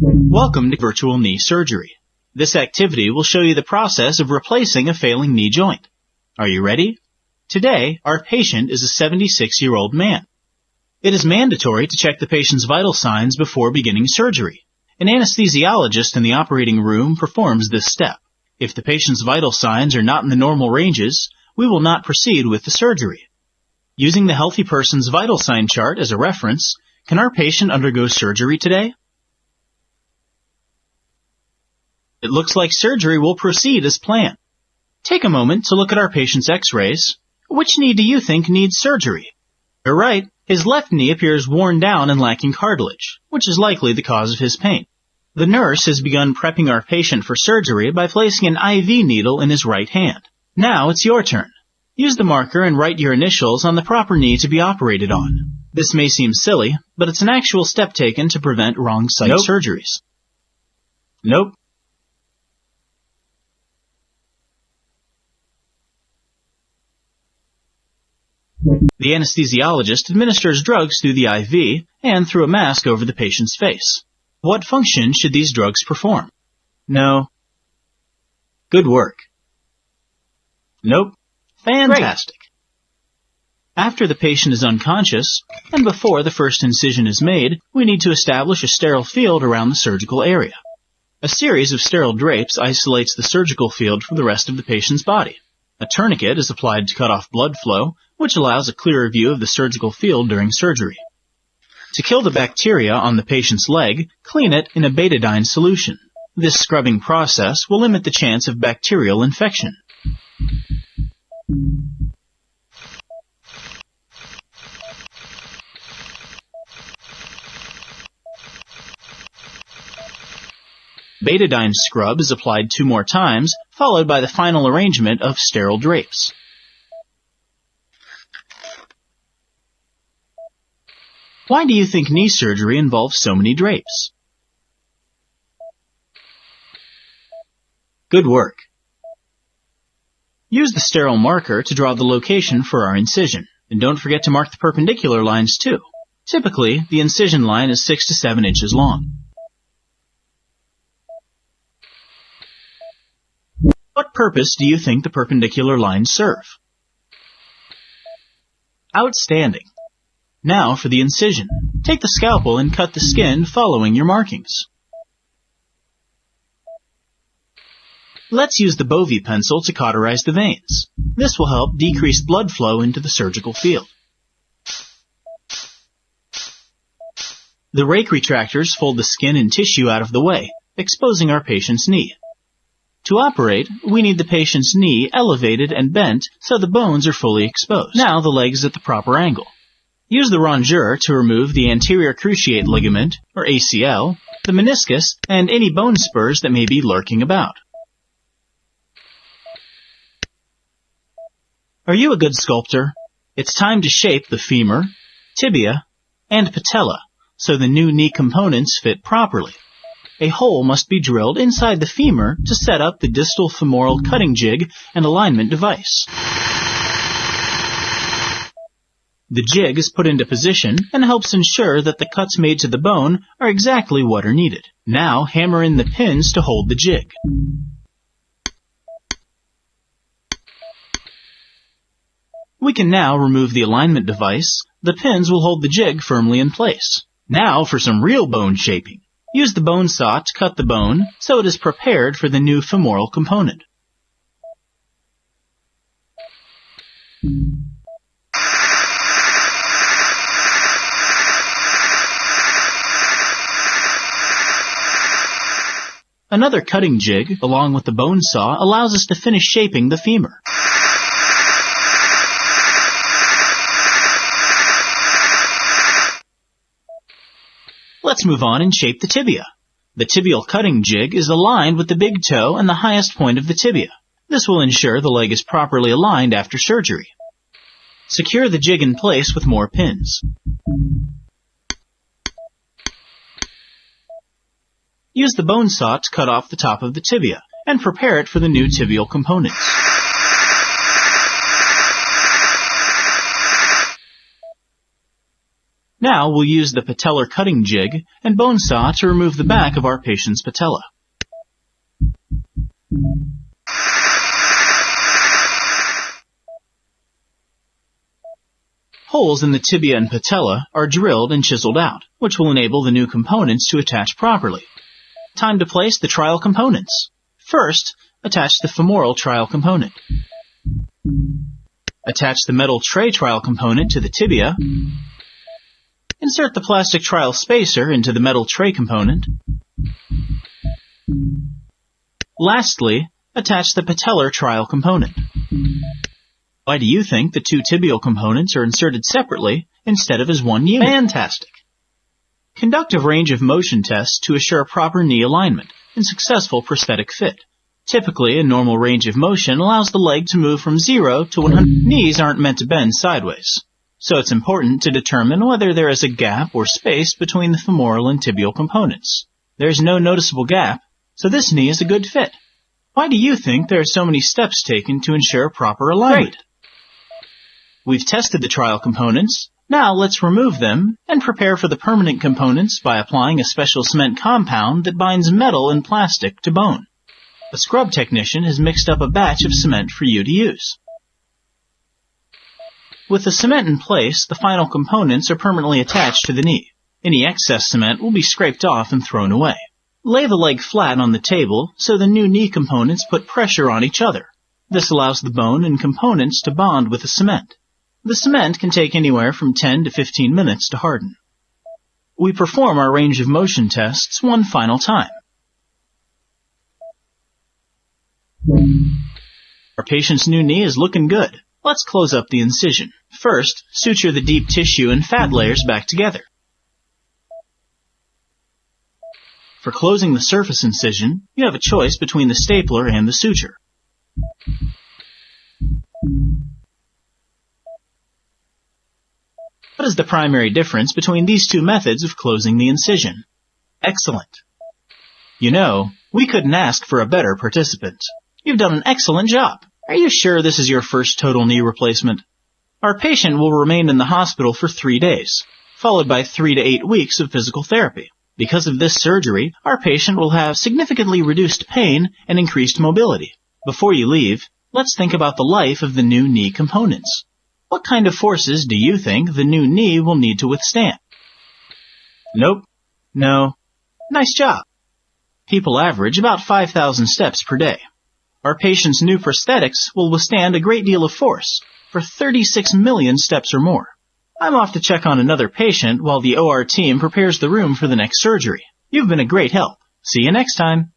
Welcome to virtual knee surgery. This activity will show you the process of replacing a failing knee joint. Are you ready? Today, our patient is a 76-year-old man. It is mandatory to check the patient's vital signs before beginning surgery. An anesthesiologist in the operating room performs this step. If the patient's vital signs are not in the normal ranges, we will not proceed with the surgery. Using the healthy person's vital sign chart as a reference, can our patient undergo surgery today? It looks like surgery will proceed as planned. Take a moment to look at our patient's x-rays. Which knee do you think needs surgery? You're right, his left knee appears worn down and lacking cartilage, which is likely the cause of his pain. The nurse has begun prepping our patient for surgery by placing an IV needle in his right hand. Now it's your turn. Use the marker and write your initials on the proper knee to be operated on. This may seem silly, but it's an actual step taken to prevent wrong site surgeries. Nope. The anesthesiologist administers drugs through the IV and through a mask over the patient's face. What function should these drugs perform? No. Good work. Nope. Fantastic. Great. After the patient is unconscious, and before the first incision is made, we need to establish a sterile field around the surgical area. A series of sterile drapes isolates the surgical field from the rest of the patient's body. A tourniquet is applied to cut off blood flow, which allows a clearer view of the surgical field during surgery. To kill the bacteria on the patient's leg, clean it in a betadine solution. This scrubbing process will limit the chance of bacterial infection. Betadine scrub is applied 2 more times, followed by the final arrangement of sterile drapes. Why do you think knee surgery involves so many drapes? Good work. Use the sterile marker to draw the location for our incision, and don't forget to mark the perpendicular lines too. Typically, the incision line is 6 to 7 inches long. What purpose do you think the perpendicular lines serve? Outstanding. Now for the incision. Take the scalpel and cut the skin following your markings. Let's use the Bovie pencil to cauterize the veins. This will help decrease blood flow into the surgical field. The rake retractors fold the skin and tissue out of the way, exposing our patient's knee. To operate, we need the patient's knee elevated and bent so the bones are fully exposed. Now the leg is at the proper angle. Use the rongeur to remove the anterior cruciate ligament, or ACL, the meniscus, and any bone spurs that may be lurking about. Are you a good sculptor? It's time to shape the femur, tibia, and patella so the new knee components fit properly. A hole must be drilled inside the femur to set up the distal femoral cutting jig and alignment device. The jig is put into position and helps ensure that the cuts made to the bone are exactly what are needed. Now hammer in the pins to hold the jig. We can now remove the alignment device. The pins will hold the jig firmly in place. Now for some real bone shaping. Use the bone saw to cut the bone so it is prepared for the new femoral component. Another cutting jig, along with the bone saw, allows us to finish shaping the femur. Let's move on and shape the tibia. The tibial cutting jig is aligned with the big toe and the highest point of the tibia. This will ensure the leg is properly aligned after surgery. Secure the jig in place with more pins. Use the bone saw to cut off the top of the tibia and prepare it for the new tibial components. Now we'll use the patellar cutting jig and bone saw to remove the back of our patient's patella. Holes in the tibia and patella are drilled and chiseled out, which will enable the new components to attach properly. Time to place the trial components. First, attach the femoral trial component. Attach the metal tray trial component to the tibia. Insert the plastic trial spacer into the metal tray component. Lastly, attach the patellar trial component. Why do you think the two tibial components are inserted separately instead of as one unit? Fantastic! Conduct a range of motion tests to assure proper knee alignment and successful prosthetic fit. Typically, a normal range of motion allows the leg to move from 0 to 100. Knees aren't meant to bend sideways, so it's important to determine whether there is a gap or space between the femoral and tibial components. There's no noticeable gap, so this knee is a good fit. Why do you think there are so many steps taken to ensure proper alignment? Great. We've tested the trial components. Now let's remove them and prepare for the permanent components by applying a special cement compound that binds metal and plastic to bone. A scrub technician has mixed up a batch of cement for you to use. With the cement in place, the final components are permanently attached to the knee. Any excess cement will be scraped off and thrown away. Lay the leg flat on the table so the new knee components put pressure on each other. This allows the bone and components to bond with the cement. The cement can take anywhere from 10 to 15 minutes to harden. We perform our range of motion tests one final time. Our patient's new knee is looking good. Let's close up the incision. First, suture the deep tissue and fat layers back together. For closing the surface incision, you have a choice between the stapler and the suture. What is the primary difference between these two methods of closing the incision? Excellent. You know, we couldn't ask for a better participant. You've done an excellent job. Are you sure this is your first total knee replacement? Our patient will remain in the hospital for 3 days, followed by 3 to 8 weeks of physical therapy. Because of this surgery, our patient will have significantly reduced pain and increased mobility. Before you leave, let's think about the life of the new knee components. What kind of forces do you think the new knee will need to withstand? Nope. No. Nice job. People average about 5,000 steps per day. Our patient's new prosthetics will withstand a great deal of force for 36 million steps or more. I'm off to check on another patient while the OR team prepares the room for the next surgery. You've been a great help. See you next time.